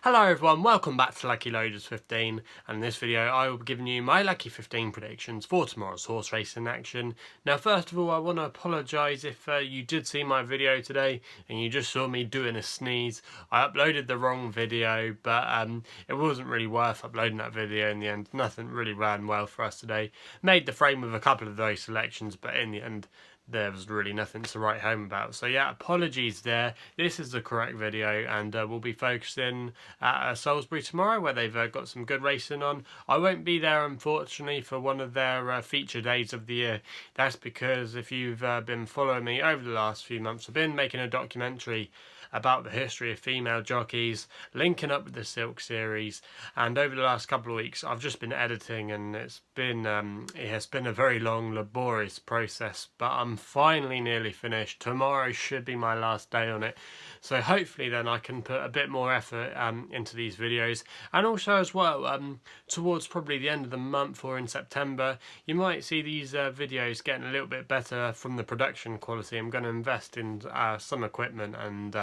Hello everyone, welcome back to Lucky15, and in this video I will be giving you my Lucky 15 predictions for tomorrow's horse racing action. Now first of all I want to apologise if you did see my video today and you just saw me doing a sneeze. I uploaded the wrong video, but it wasn't really worth uploading that video in the end. Nothing really ran well for us today. Made the frame with a couple of those selections, but in the end there was really nothing to write home about. So yeah, apologies there. This is the correct video, and we'll be focusing at Salisbury tomorrow, where they've got some good racing on. I won't be there unfortunately for one of their feature days of the year. That's because if you've been following me over the last few months, I've been making a documentary about the history of female jockeys, linking up with the Silk series, and over the last couple of weeks I've just been editing, and it has been a very long, laborious process, but I'm finally nearly finished. Tomorrow should be my last day on it, so hopefully then I can put a bit more effort into these videos. And also as well, towards probably the end of the month or in September, you might see these videos getting a little bit better from the production quality. I'm going to invest in some equipment and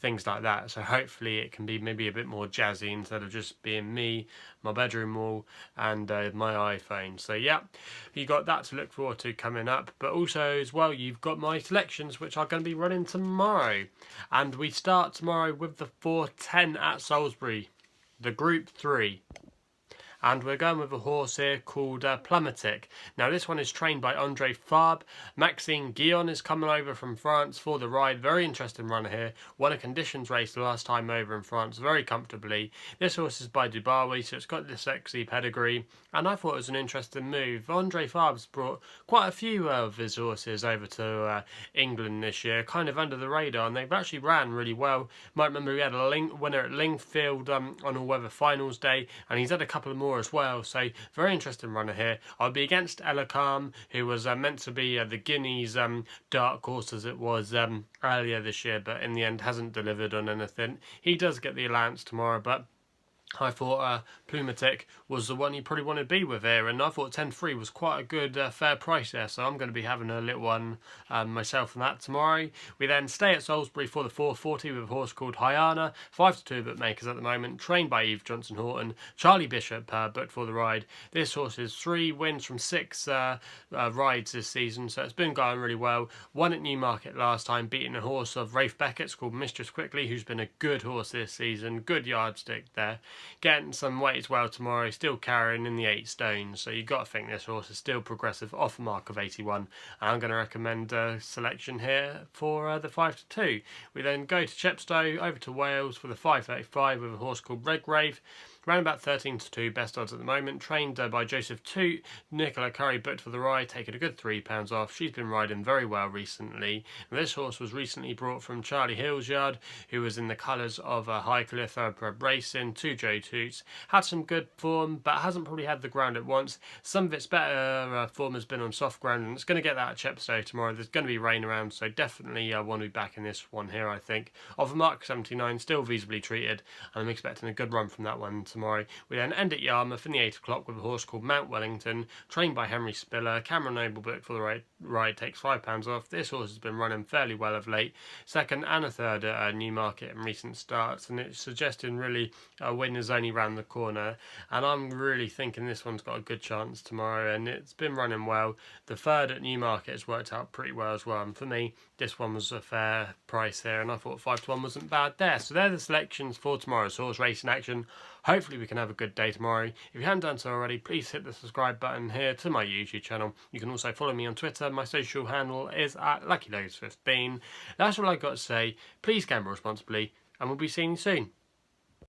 things like that, so hopefully it can be maybe a bit more jazzy instead of just being me, my bedroom wall and my iPhone. So yeah, you got that to look forward to coming up, but also as well you've got my selections which are going to be running tomorrow. And we start tomorrow with the 4:10 at Salisbury, the Group 3. And we're going with a horse here called Plunatic. Now this one is trained by Andre Fabre. Maxime Guillon is coming over from France for the ride. Very interesting runner here. Won a conditions race the last time over in France very comfortably. This horse is by Dubawi, so it's got the sexy pedigree, and I thought it was an interesting move. Andre Fabre's brought quite a few of his horses over to England this year, kind of under the radar, and they've actually ran really well. Might remember he had a winner at Lingfield on all-weather finals day, and he's had a couple of more as well, so very interesting runner here. I'll be against Elacam, who was meant to be the Guineas dark horse as it was earlier this year, but in the end hasn't delivered on anything. He does get the allowance tomorrow, but I thought Plunatic was the one you probably want to be with here, and I thought 10-3 was quite a good fair price there, so I'm going to be having a little one myself on that tomorrow. We then stay at Salisbury for the 4:40 with a horse called Hyanna, 5-2 bookmakers at the moment, trained by Eve Johnson Horton. Charlie Bishop booked for the ride. This horse is 3 wins from 6 rides this season, so it's been going really well. Won at Newmarket last time, beating a horse of Rafe Beckett's called Mistress Quickly, who's been a good horse this season. Good yardstick there. Getting some weight as well tomorrow, still carrying in the 8 stones, so you've got to think this horse is still progressive off a mark of 81, and I'm going to recommend a selection here for the 5-2. We then go to Chepstow, over to Wales for the 5:35 with a horse called Redgrave. Around about 13-2 best odds at the moment, trained by Joseph Toot. Nicola Curry booked for the ride, taking a good £3 off. She's been riding very well recently. And this horse was recently brought from Charlie Hill's yard, who was in the colours of Highcliffe Thoroughbred Racing, to Joe Toots. Had some good form, but hasn't probably had the ground it wants. Some of its better form has been on soft ground, and it's going to get that at Chepstow tomorrow. There's going to be rain around, so definitely want to be back in this one here, I think. Off a mark 79, still visibly treated, and I'm expecting a good run from that one tomorrow. We then end at Yarmouth in the 8 o'clock with a horse called Mount Wellington, trained by Henry Spiller. Cameron Noble booked for the ride, takes £5 off. This horse has been running fairly well of late, second and a third at Newmarket in recent starts, and it's suggesting really a win is only round the corner, and I'm really thinking this one's got a good chance tomorrow, and it's been running well. The third at Newmarket has worked out pretty well as well, and for me this one was a fair price here, and I thought 5-1 wasn't bad there. So they're the selections for tomorrow's horse racing action. Hopefully we can have a good day tomorrow. If you haven't done so already, please hit the subscribe button here to my YouTube channel. You can also follow me on Twitter. My social handle is at Lucky15. That's all I've got to say. Please gamble responsibly, and we'll be seeing you soon.